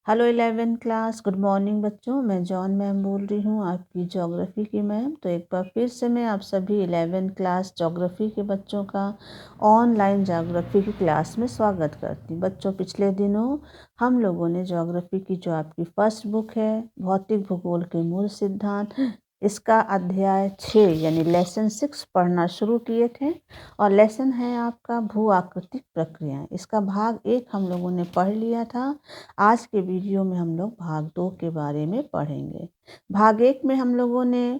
Hello 11 class, good morning बच्चों। मैं John ma'am बोल रही हूँ, आपकी ज्योग्राफी की मैम। तो एक बार फिर से मैं आप सभी 11 क्लास ज्योग्राफी के बच्चों का ऑनलाइन ज्योग्राफी की क्लास में स्वागत करती हूँ। बच्चों, पिछले दिनों हम लोगों ने ज्योग्राफी की जो आपकी फर्स्ट बुक है भौतिक भूगोल के मूल सिद्धांत, इसका अध्याय 6 यानी लेसन 6 पढ़ना शुरू किए थे। और लेसन है आपका भू आकृतिक प्रक्रियाएं। इसका भाग 1 हम लोगों ने पढ़ लिया था। आज के वीडियो में हम लोग भाग 2 के बारे में पढ़ेंगे। भाग 1 में हम लोगों ने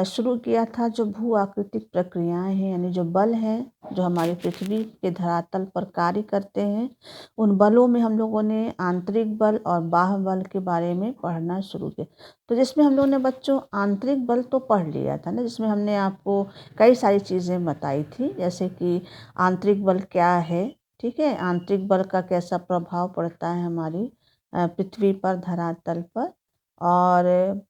शुरू किया था जो भू आकृतिक प्रक्रियाएं हैं, यानी जो बल हैं जो हमारी पृथ्वी के धरातल पर कार्य करते हैं। उन बलों में हम लोगों ने आंतरिक बल और बाह्य बल के बारे में पढ़ना शुरू किया। तो जिसमें हम लोगों ने बच्चों आंतरिक बल तो पढ़ लिया था ना, जिसमें हमने आपको कई सारी चीज़ें बताई थी, जैसे कि आंतरिक बल क्या है, ठीक है, आंतरिक बल का कैसा प्रभाव पड़ता है हमारी पृथ्वी पर, धरातल पर। और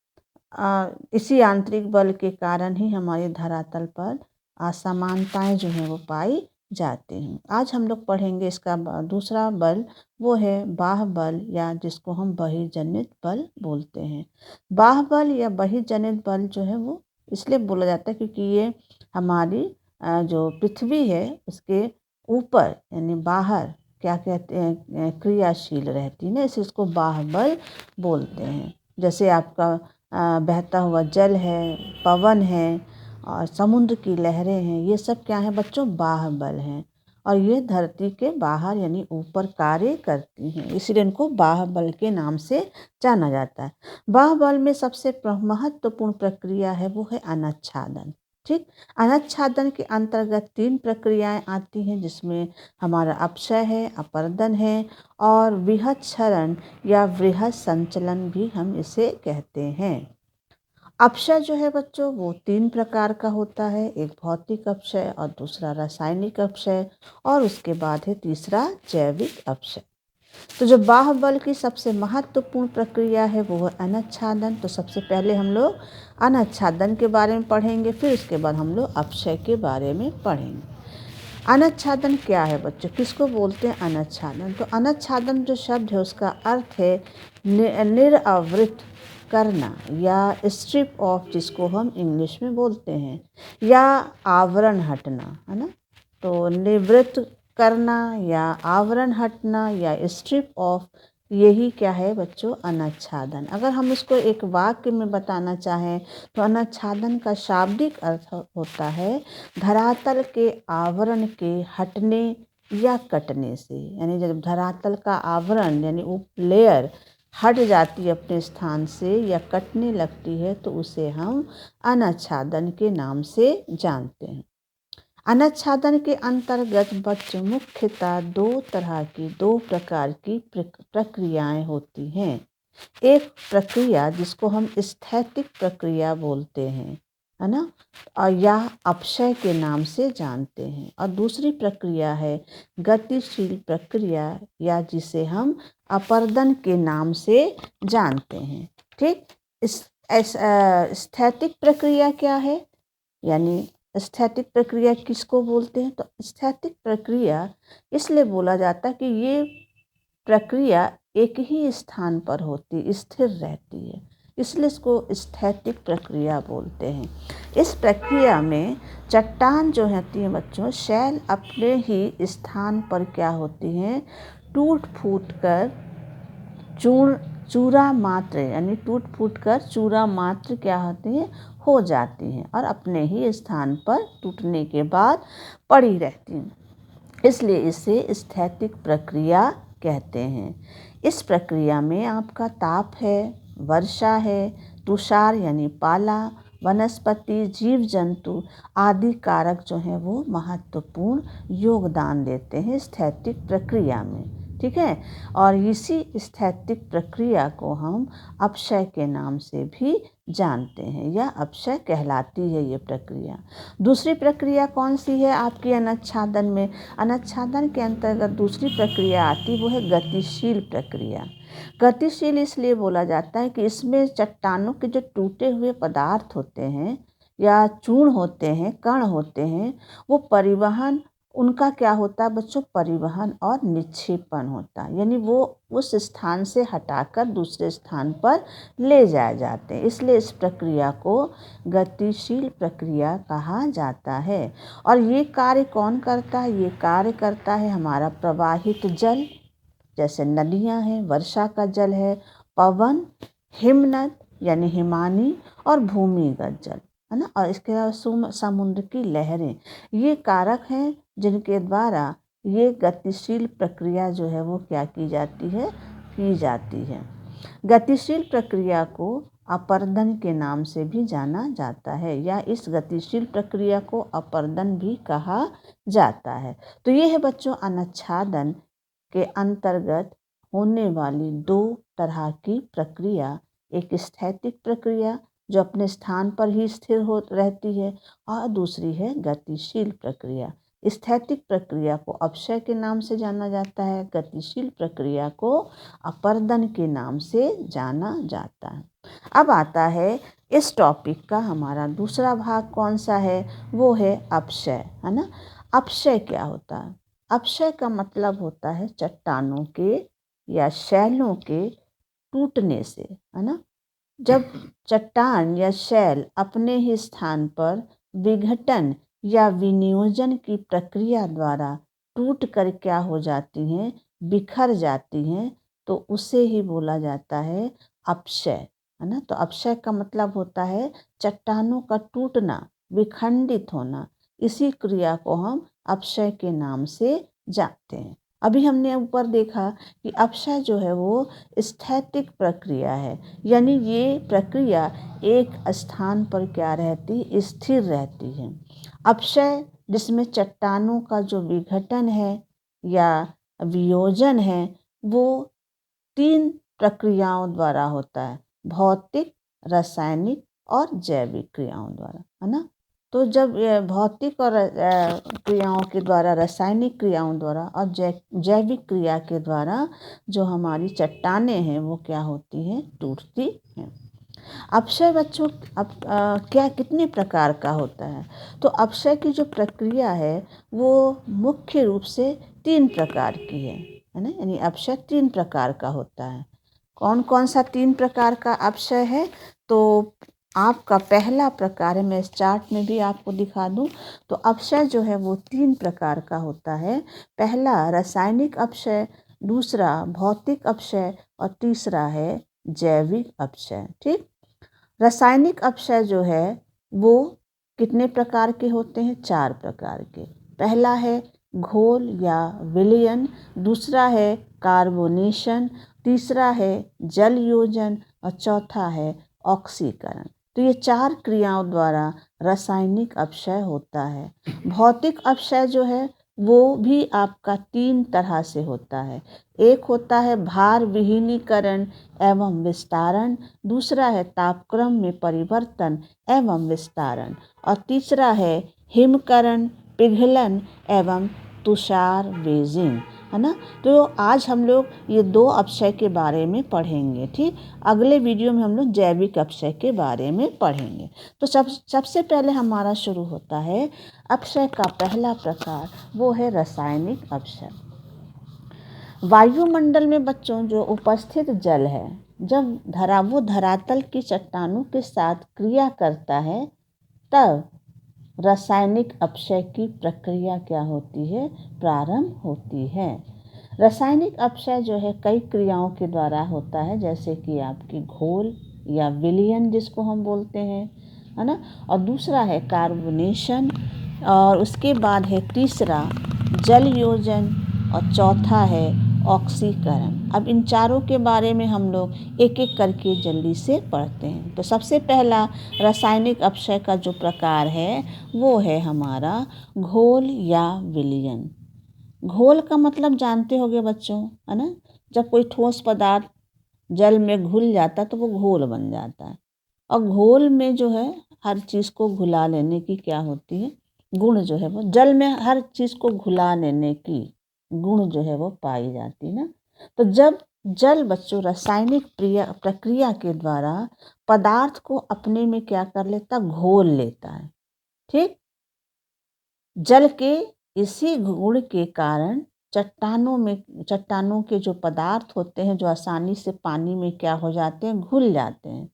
इसी आंतरिक बल के कारण ही हमारे धरातल पर असमानताएं जो हैं वो पाई जाती हैं। आज हम लोग पढ़ेंगे इसका दूसरा बल, वो है बाह्य बल, या जिसको हम बहिर्जनित बल बोलते हैं। बाह्य बल या बहिर्जनित बल जो है वो इसलिए बोला जाता है क्योंकि ये हमारी जो पृथ्वी है उसके ऊपर यानी बाहर क्या कहते हैं क्रियाशील रहती है ना, इसे इसको बाह्य बल बोलते हैं। जैसे आपका बहता हुआ जल है, पवन है और समुद्र की लहरें हैं, ये सब क्या है बच्चों, बाह्य बल हैं। और ये धरती के बाहर यानी ऊपर कार्य करती हैं, इसलिए इनको बाह्य बल के नाम से जाना जाता है। बाह्य बल में सबसे महत्वपूर्ण प्रक्रिया है वो है अनच्छादन। ठीक, अनच्छादन के अंतर्गत 3 प्रक्रियाएं आती हैं, जिसमें हमारा अपक्षय है, अपर्दन है और विहच्छरण या वृहत संचलन भी हम इसे कहते हैं। अपक्षय जो है बच्चों वो 3 प्रकार का होता है, एक भौतिक अपक्षय और दूसरा रासायनिक अपक्षय और उसके बाद है तीसरा जैविक अपक्षय। तो जो बाह्य बल की सबसे महत्वपूर्ण प्रक्रिया है वो है अनच्छादन। तो सबसे पहले हम लोग अनच्छादन के बारे में पढ़ेंगे, फिर उसके बाद हम लोग अपक्षय के बारे में पढ़ेंगे। अनच्छादन क्या है बच्चों, किसको बोलते हैं अनच्छादन? तो अनच्छादन जो शब्द है उसका अर्थ है निरावृत करना या स्ट्रिप ऑफ, जिसको हम इंग्लिश में बोलते हैं, या आवरण हटना, है ना। तो निवृत्त करना या आवरण हटना या स्ट्रिप ऑफ, यही क्या है बच्चों अनच्छादन। अगर हम इसको एक वाक्य में बताना चाहें तो अनच्छादन का शाब्दिक अर्थ होता है धरातल के आवरण के हटने या कटने से। यानी जब धरातल का आवरण यानी लेयर हट जाती है अपने स्थान से या कटने लगती है तो उसे हम अनच्छादन के नाम से जानते हैं। अनच्छादन के अंतर्गत बच्चों मुख्यतः दो प्रकार की प्रक्रियाएं होती हैं। एक प्रक्रिया जिसको हम स्थैतिक प्रक्रिया बोलते हैं, है ना, और या अपक्षय के नाम से जानते हैं। और दूसरी प्रक्रिया है गतिशील प्रक्रिया या जिसे हम अपर्दन के नाम से जानते हैं। ठीक, इस स्थैतिक प्रक्रिया क्या है, यानी स्थैतिक प्रक्रिया किसको बोलते हैं? तो स्थैतिक प्रक्रिया इसलिए बोला जाता है कि ये प्रक्रिया एक ही स्थान पर होती, स्थिर रहती है, इसलिए इसको स्थैतिक प्रक्रिया बोलते हैं। इस प्रक्रिया में चट्टान जो होती है बच्चों, शैल अपने ही स्थान पर क्या होती हैं, टूट फूट कर चूरा मात्र यानी टूट फूट कर चूरा मात्र क्या होती हैं, हो जाती हैं और अपने ही स्थान पर टूटने के बाद पड़ी रहती हैं, इसलिए इसे स्थैतिक प्रक्रिया कहते हैं। इस प्रक्रिया में आपका ताप है, वर्षा है, तुषार यानी पाला, वनस्पति, जीव जंतु आदि कारक जो हैं वो महत्वपूर्ण योगदान देते हैं स्थैतिक प्रक्रिया में। ठीक है, और इसी स्थैतिक प्रक्रिया को हम अपक्षय के नाम से भी जानते हैं या अपक्षय कहलाती है ये प्रक्रिया। दूसरी प्रक्रिया कौन सी है आपकी अनच्छादन में? अनच्छादन के अंतर्गत दूसरी प्रक्रिया आती वो है गतिशील प्रक्रिया। गतिशील इसलिए बोला जाता है कि इसमें चट्टानों के जो टूटे हुए पदार्थ होते हैं या चूर्ण होते हैं, कण होते हैं, वो परिवहन उनका क्या होता है बच्चों, परिवहन और निक्षेपण होता है, यानी वो उस स्थान से हटाकर दूसरे स्थान पर ले जाए जाते हैं। इसलिए इस प्रक्रिया को गतिशील प्रक्रिया कहा जाता है। और ये कार्य कौन करता है? ये कार्य करता है हमारा प्रवाहित जल, जैसे नदियाँ हैं, वर्षा का जल है, पवन, हिमनद यानी हिमानी, और भूमिगत जल, है ना। और इसके अलावा समुद्र की लहरें, ये कारक हैं जिनके द्वारा ये गतिशील प्रक्रिया जो है वो क्या की जाती है। गतिशील प्रक्रिया को अपर्दन के नाम से भी जाना जाता है, या इस गतिशील प्रक्रिया को अपर्दन भी कहा जाता है। तो ये है बच्चों अनुच्छादन के अंतर्गत होने वाली दो तरह की प्रक्रिया, एक स्थैतिक प्रक्रिया जो अपने स्थान पर ही स्थिर हो रहती है, और दूसरी है गतिशील प्रक्रिया। स्थैतिक प्रक्रिया को अपक्षय के नाम से जाना जाता है, गतिशील प्रक्रिया को अपर्दन के नाम से जाना जाता है। अब आता है इस टॉपिक का हमारा दूसरा भाग कौन सा है, वो है अपक्षय, है ना। अपक्षय क्या होता है? अपक्षय का मतलब होता है चट्टानों के या शैलों के टूटने से, है ना। जब चट्टान या शैल अपने ही स्थान पर विघटन या विनियोजन की प्रक्रिया द्वारा टूट कर क्या हो जाती हैं, बिखर जाती हैं, तो उसे ही बोला जाता है अपक्षय, है ना। तो अपक्षय का मतलब होता है चट्टानों का टूटना, विखंडित होना। इसी क्रिया को हम अपक्षय के नाम से जानते हैं। अभी हमने ऊपर देखा कि अपक्षय जो है वो स्थैतिक प्रक्रिया है, यानी ये प्रक्रिया एक स्थान पर क्या रहती, स्थिर रहती है। अपक्षय जिसमें चट्टानों का जो विघटन है या वियोजन है, वो 3 प्रक्रियाओं द्वारा होता है, भौतिक, रासायनिक और जैविक क्रियाओं द्वारा, है ना। तो जब भौतिक और क्रियाओं के द्वारा, रासायनिक क्रियाओं द्वारा और जैविक क्रिया के द्वारा जो हमारी चट्टानें हैं वो क्या होती हैं, टूटती हैं। अपक्षय बच्चों क्या कितने प्रकार का होता है? तो अपक्षय की जो प्रक्रिया है वो मुख्य रूप से 3 प्रकार की है ना। यानी अपक्षय 3 प्रकार का होता है। कौन कौन सा 3 प्रकार का अपक्षय है? तो आपका पहला प्रकार है, मैं इस चार्ट में भी आपको दिखा दूं, तो अपक्षय जो है वो 3 प्रकार का होता है। पहला रासायनिक अपक्षय, दूसरा भौतिक अपक्षय और तीसरा है जैविक अपक्षय। ठीक। रासायनिक अपक्षय जो है वो कितने प्रकार के होते हैं? 4 प्रकार के। पहला है घोल या विलयन, दूसरा है कार्बोनेशन, तीसरा है जल योजन और चौथा है ऑक्सीकरण। तो ये 4 क्रियाओं द्वारा रासायनिक अपक्षय होता है। भौतिक अपक्षय जो है वो भी आपका 3 तरह से होता है। एक होता है भार विहीनीकरण एवं विस्तारण, दूसरा है तापक्रम में परिवर्तन एवं विस्तारण, और तीसरा है हिमकरण, पिघलन एवं तुषार बेजिंग, है ना। तो आज हम लोग ये 2 अपक्षय के बारे में पढ़ेंगे। ठीक। अगले वीडियो में हम लोग जैविक अपक्षय के बारे में पढ़ेंगे। तो सबसे पहले हमारा शुरू होता है अपक्षय का पहला प्रकार, वो है रासायनिक अपक्षय। वायुमंडल में बच्चों जो उपस्थित जल है, जब वो धरातल की चट्टानों के साथ क्रिया करता है, तब रासायनिक अपक्षय की प्रक्रिया क्या होती है, प्रारंभ होती है। रासायनिक अपक्षय जो है कई क्रियाओं के द्वारा होता है, जैसे कि आपकी घोल या विलयन जिसको हम बोलते हैं, है ना। और दूसरा है कार्बोनेशन, और उसके बाद है तीसरा जल योजन, और चौथा है ऑक्सीकरण। अब इन चारों के बारे में हम लोग एक एक करके जल्दी से पढ़ते हैं। तो सबसे पहला रासायनिक अपक्षय का जो प्रकार है वो है हमारा घोल या विलयन। घोल का मतलब जानते होंगे बच्चों, है ना। जब कोई ठोस पदार्थ जल में घुल जाता है तो वो घोल बन जाता है। और घोल में जो है हर चीज़ को घुला लेने की क्या होती है, गुण जो है वो, जल में हर चीज़ को घुला लेने की गुण जो है वो पाई जाती है ना। तो जब जल बच्चों रासायनिक प्रक्रिया के द्वारा पदार्थ को अपने में क्या कर लेता, घोल लेता है। ठीक। जल के इसी गुण के कारण चट्टानों के जो पदार्थ होते हैं जो आसानी से पानी में क्या हो जाते हैं, घुल जाते हैं,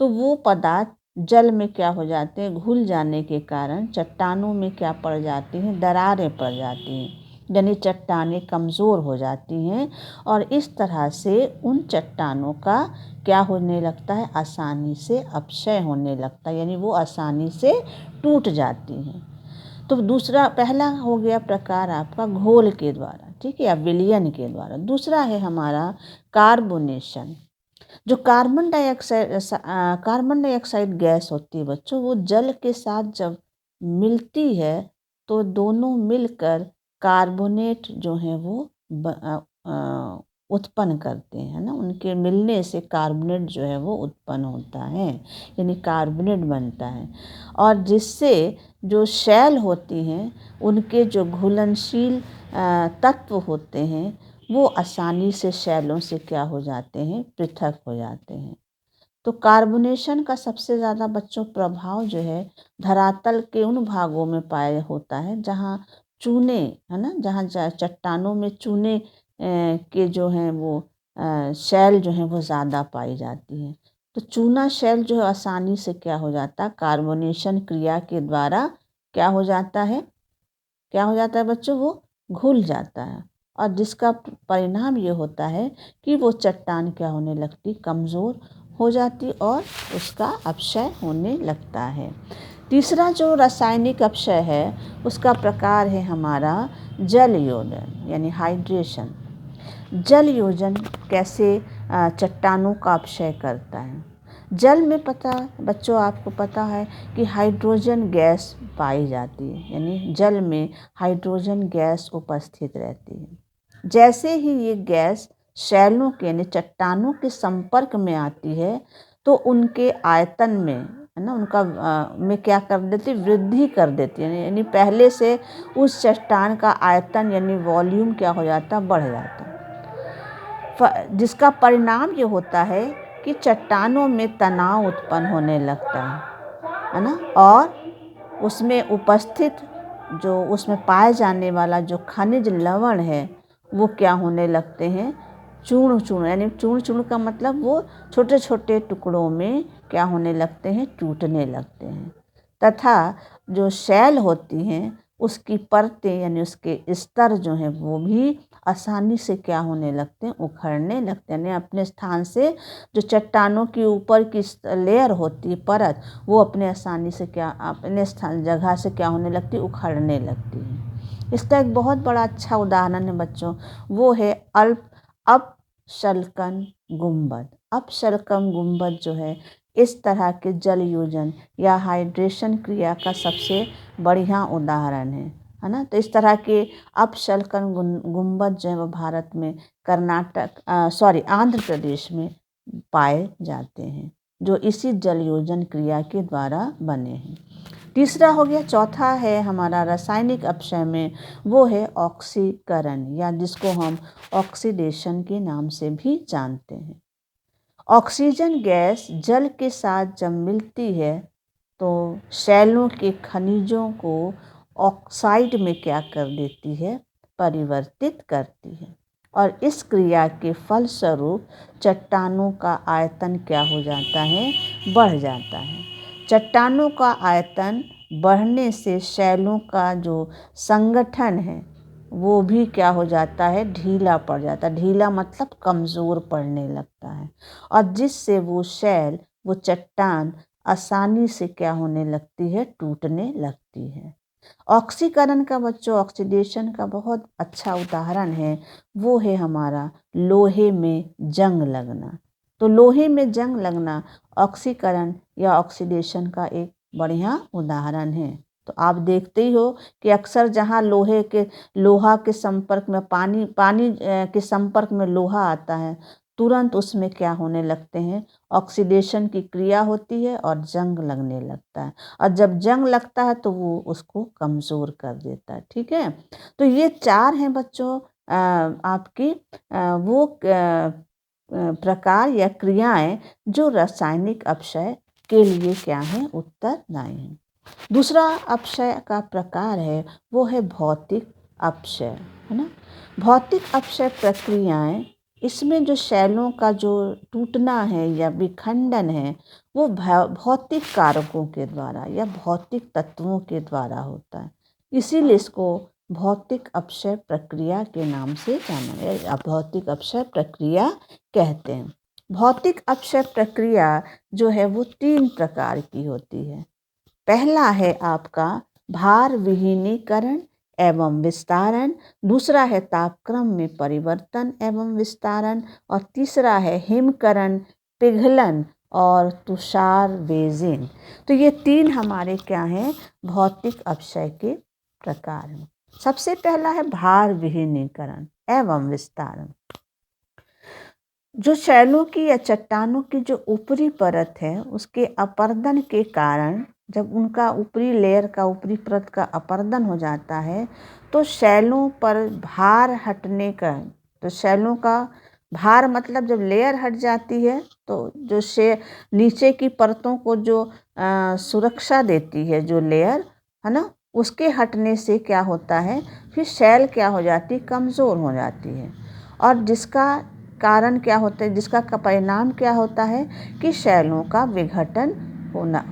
तो वो पदार्थ जल में क्या हो जाते हैं, घुल जाने के कारण चट्टानों में क्या पड़ जाती हैं, दरारें पड़ जाती हैं, यानी चट्टानें कमज़ोर हो जाती हैं। और इस तरह से उन चट्टानों का क्या होने लगता है, आसानी से अपक्षय होने लगता है, यानी वो आसानी से टूट जाती हैं। तो पहला हो गया प्रकार आपका घोल के द्वारा, ठीक है, या विलयन के द्वारा। दूसरा है हमारा कार्बोनेशन। जो कार्बन डाइऑक्साइड गैस होती है बच्चों, वो जल के साथ जब मिलती है तो दोनों मिलकर कार्बोनेट जो है वो उत्पन्न करते हैं, है ना। उनके मिलने से कार्बोनेट जो है वो उत्पन्न होता है, यानी कार्बोनेट बनता है। और जिससे जो शैल होती हैं उनके जो घुलनशील तत्व होते हैं वो आसानी से शैलों से क्या हो जाते हैं, पृथक हो जाते हैं। तो कार्बोनेशन का सबसे ज़्यादा बच्चों प्रभाव जो है धरातल के उन भागों में पाया होता है जहाँ चूने, है ना, जहाँ चट्टानों में चूने के जो हैं वो शैल जो हैं वो ज़्यादा पाई जाती हैं। तो चूना शैल जो है आसानी से क्या हो जाता है, कार्बोनेशन क्रिया के द्वारा क्या हो जाता है, क्या हो जाता है बच्चों, वो घुल जाता है। और जिसका परिणाम ये होता है कि वो चट्टान क्या होने लगती, कमज़ोर हो जाती और उसका अपक्षय होने लगता है। तीसरा जो रासायनिक अपक्षय है उसका प्रकार है हमारा जल योजन, यानी हाइड्रेशन। जल योजन कैसे चट्टानों का अपक्षय करता है। जल में पता बच्चों आपको पता है कि हाइड्रोजन गैस पाई जाती है, यानी जल में हाइड्रोजन गैस उपस्थित रहती है। जैसे ही ये गैस शैलों के यानी चट्टानों के संपर्क में आती है तो उनके आयतन में, है ना, उनका में क्या कर देती, वृद्धि कर देती है, यानी पहले से उस चट्टान का आयतन यानी वॉल्यूम क्या हो जाता, बढ़ जाता है। जिसका परिणाम ये होता है कि चट्टानों में तनाव उत्पन्न होने लगता है ना। और उसमें उपस्थित जो उसमें पाए जाने वाला जो खनिज लवण है वो क्या होने लगते हैं, चूर्ण चूर्ण, यानी चूर्ण चूर्ण का मतलब वो छोटे छोटे टुकड़ों में क्या होने लगते हैं, टूटने लगते हैं। तथा जो शैल होती हैं उसकी परतें यानी उसके स्तर जो हैं वो भी आसानी से क्या होने लगते हैं, उखड़ने लगते हैं, यानी अपने स्थान से जो चट्टानों की ऊपर की लेयर होती है, परत, वो अपने आसानी से क्या अपने स्थान जगह से क्या होने लगती है, उखड़ने लगती है। इसका एक बहुत बड़ा अच्छा उदाहरण है बच्चों, वो है अपशल्कन गुंबद। अपशल्कन गुंबद जो है इस तरह के जल योजन या हाइड्रेशन क्रिया का सबसे बढ़िया उदाहरण है ना। तो इस तरह के अपशल्कन गुंबद जो है वो भारत में आंध्र प्रदेश में पाए जाते हैं, जो इसी जल योजन क्रिया के द्वारा बने हैं। तीसरा हो गया, चौथा है हमारा रासायनिक अपक्षय में, वो है ऑक्सीकरण, या जिसको हम ऑक्सीडेशन के नाम से भी जानते हैं। ऑक्सीजन गैस जल के साथ जब मिलती है तो शैलों के खनिजों को ऑक्साइड में क्या कर देती है, परिवर्तित करती है। और इस क्रिया के फलस्वरूप चट्टानों का आयतन क्या हो जाता है, बढ़ जाता है। चट्टानों का आयतन बढ़ने से शैलों का जो संगठन है वो भी क्या हो जाता है, ढीला पड़ जाता है। ढीला मतलब कमज़ोर पड़ने लगता है, और जिससे वो शैल, वो चट्टान आसानी से क्या होने लगती है, टूटने लगती है। ऑक्सीकरण का बच्चों, ऑक्सीडेशन का बहुत अच्छा उदाहरण है, वो है हमारा लोहे में जंग लगना। तो लोहे में जंग लगना ऑक्सीकरण या ऑक्सीडेशन का एक बढ़िया उदाहरण है। तो आप देखते ही हो कि अक्सर जहाँ लोहा के संपर्क में पानी के संपर्क में लोहा आता है, तुरंत उसमें क्या होने लगते हैं, ऑक्सीडेशन की क्रिया होती है और जंग लगने लगता है। और जब जंग लगता है तो वो उसको कमज़ोर कर देता है, ठीक है। तो ये 4 हैं बच्चों आपकी वो प्रकार या क्रियाएं जो रासायनिक अपक्षय के लिए क्या हैं, उत्तरदायी हैं। दूसरा अपक्षय का प्रकार है वो है भौतिक अपक्षय, है ना। भौतिक अपक्षय प्रक्रियाएं, इसमें जो शैलों का जो टूटना है या विखंडन है वो भौतिक कारकों के द्वारा या भौतिक तत्वों के द्वारा होता है, इसीलिए इसको भौतिक अपक्षय प्रक्रिया के नाम से जाना या भौतिक अपक्षय प्रक्रिया कहते हैं। भौतिक अपक्षय प्रक्रिया जो है वो 3 प्रकार की होती है। पहला है आपका भार विहीनीकरण एवं विस्तारण, दूसरा है तापक्रम में परिवर्तन एवं विस्तारण, और तीसरा है हिमकरण, पिघलन और तुषार बेजिंग। तो ये 3 हमारे क्या हैं, भौतिक अपक्षय के प्रकार हैं। सबसे पहला है भार विहीनीकरण एवं विस्तारण। जो शैलों की या चट्टानों की जो ऊपरी परत है उसके अपर्दन के कारण, जब उनका ऊपरी लेयर का ऊपरी परत का अपर्दन हो जाता है तो शैलों पर भार हटने का, तो शैलों का भार मतलब जब लेयर हट जाती है तो जो नीचे की परतों को जो सुरक्षा देती है जो लेयर, है ना, उसके हटने से क्या होता है, फिर शैल क्या हो जाती है, कमज़ोर हो जाती है। और जिसका कारण क्या होता है, जिसका परिणाम क्या होता है कि शैलों का विघटन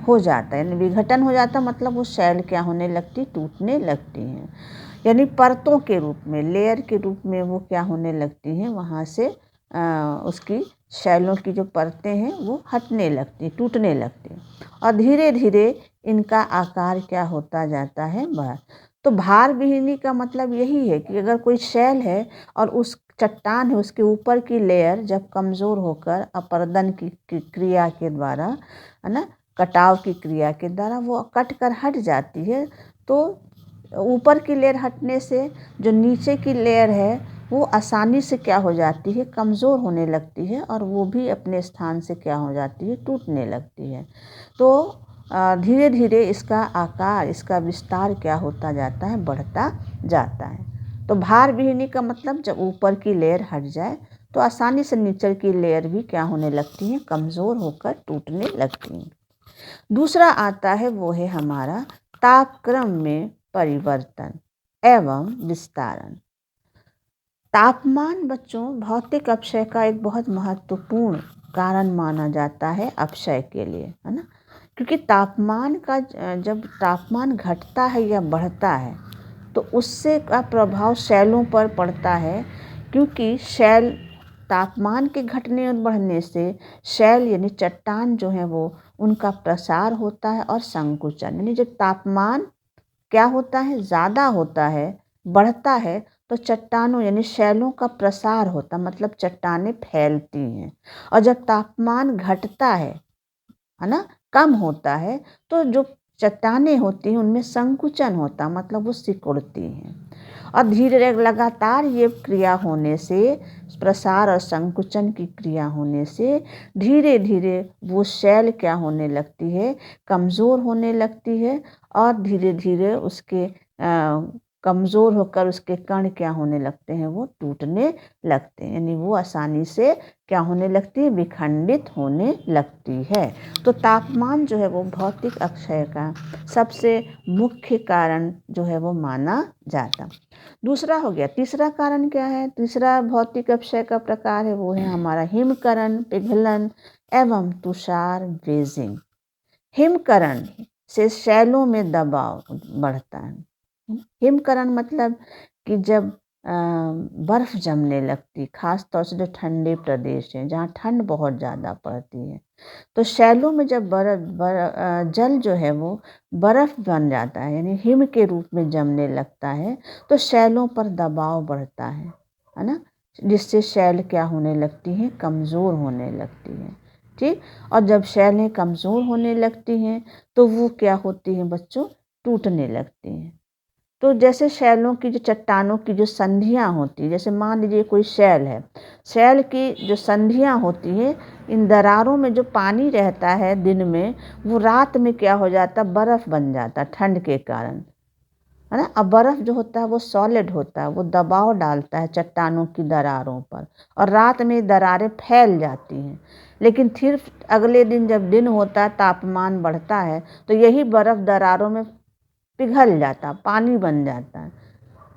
हो जाता है। यानी विघटन हो जाता मतलब वो शैल क्या होने लगती, टूटने लगती हैं, यानी परतों के रूप में, लेयर के रूप में वो क्या होने लगती हैं, वहाँ से उसकी शैलों की जो परतें हैं वो हटने लगती, टूटने लगती हैं, और धीरे धीरे इनका आकार क्या होता जाता है, बाहर। तो भार विहीनी का मतलब यही है कि अगर कोई शैल है और उस चट्टान है उसके ऊपर की लेयर जब कमज़ोर होकर अपर्दन की क्रिया के द्वारा, है ना, कटाव की क्रिया के द्वारा वो कट कर हट जाती है, तो ऊपर की लेयर हटने से जो नीचे की लेयर है वो आसानी से क्या हो जाती है, कमज़ोर होने लगती है, और वो भी अपने स्थान से क्या हो जाती है, टूटने लगती है। तो धीरे धीरे इसका आकार, इसका विस्तार क्या होता जाता है, बढ़ता जाता है। तो भार विहीनी का मतलब जब ऊपर की लेयर हट जाए तो आसानी से नीचे की लेयर भी क्या होने लगती है, कमज़ोर होकर टूटने लगती हैं। दूसरा आता है वो है हमारा तापक्रम में परिवर्तन एवं विस्तारण। तापमान बच्चों भौतिक अपक्षय का एक बहुत महत्वपूर्ण कारण माना जाता है अपक्षय के लिए, है ना, क्योंकि तापमान का जब तापमान घटता है या बढ़ता है तो उससे का प्रभाव शैलों पर पड़ता है, क्योंकि शैल तापमान के घटने और बढ़ने से शैल यानी चट्टान जो है वो उनका प्रसार होता है और संकुचन, यानी जब तापमान क्या होता है, ज़्यादा होता है, बढ़ता है, तो चट्टानों यानी शैलों का प्रसार होता, मतलब चट्टानें फैलती हैं। और जब तापमान घटता है ना, कम होता है, तो जो चट्टानें होती हैं उनमें संकुचन होता, मतलब वो सिकुड़ती हैं। और धीरे लगातार ये क्रिया होने से, प्रसार और संकुचन की क्रिया होने से धीरे धीरे वो शैल क्या होने लगती है, कमज़ोर होने लगती है, और धीरे धीरे उसके कमज़ोर होकर उसके कण क्या होने लगते हैं, वो टूटने लगते हैं, यानी वो आसानी से क्या होने लगती है, विखंडित होने लगती है। तो तापमान जो है वो भौतिक अपक्षय का सबसे मुख्य कारण जो है वो माना जाता। दूसरा हो गया, तीसरा कारण क्या है, तीसरा भौतिक अपक्षय का प्रकार है वो है हमारा हिमकरण, पिघलन एवं तुषार बेजिंग। हिमकरण से शैलों में दबाव बढ़ता है। हिमकरण मतलब कि जब बर्फ़ जमने लगती, खास तौर से जो ठंडे प्रदेश हैं जहाँ ठंड बहुत ज़्यादा पड़ती है, तो शैलों में जब जल जो है वो बर्फ़ बन जाता है, यानी हिम के रूप में जमने लगता है, तो शैलों पर दबाव बढ़ता है ना, जिससे शैल क्या होने लगती हैं, कमज़ोर होने लगती हैं, ठीक। और जब शैलें कमज़ोर होने लगती हैं तो वो क्या होती हैं बच्चों, टूटने लगती हैं। तो जैसे शैलों की जो चट्टानों की जो संधियाँ होती हैं, जैसे मान लीजिए कोई शैल है, शैल की जो संधियाँ होती हैं, इन दरारों में जो पानी रहता है दिन में, वो रात में क्या हो जाता, बर्फ़ बन जाता ठंड के कारण, है ना। अब बर्फ़ जो होता है वो सॉलिड होता है, वो दबाव डालता है चट्टानों की दरारों पर और रात में दरारें फैल जाती हैं। लेकिन फिर अगले दिन जब दिन होता है, तापमान बढ़ता है, तो यही बर्फ़ दरारों में पिघल जाता, पानी बन जाता है,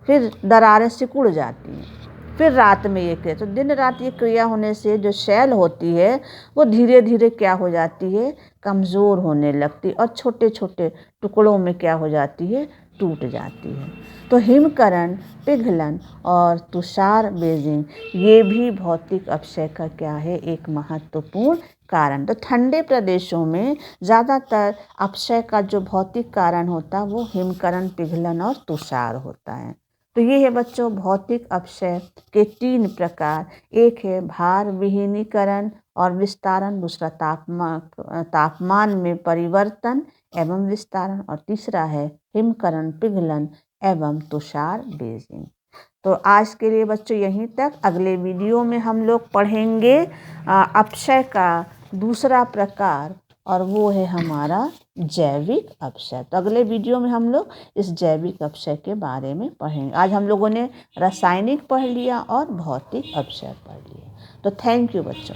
फिर दरारें सिकुड़ जाती हैं। फिर रात में ये क्रिया, तो दिन रात ये क्रिया होने से जो शेल होती है वो धीरे धीरे क्या हो जाती है, कमज़ोर होने लगती और छोटे छोटे टुकड़ों में क्या हो जाती है, टूट जाती है। तो हिमकरण, पिघलन और तुषार बेजिंग ये भी भौतिक अपक्षय का क्या है, एक महत्वपूर्ण कारण। तो ठंडे प्रदेशों में ज़्यादातर अपक्षय का जो भौतिक कारण होता है वो हिमकरण, पिघलन और तुषार होता है। तो ये है बच्चों भौतिक अपक्षय के 3 प्रकार। एक है भार विहीनीकरण और विस्तारण, दूसरा तापमान में परिवर्तन एवं विस्तारण, और तीसरा है हिमकरण, पिघलन एवं तुषार बेजिंग। तो आज के लिए बच्चों यहीं तक। अगले वीडियो में हम लोग पढ़ेंगे अपक्षय का दूसरा प्रकार, और वो है हमारा जैविक अपक्षय। तो अगले वीडियो में हम लोग इस जैविक अपक्षय के बारे में पढ़ेंगे। आज हम लोगों ने रासायनिक पढ़ लिया और भौतिक अपक्षय पढ़ लिया। तो थैंक यू बच्चों।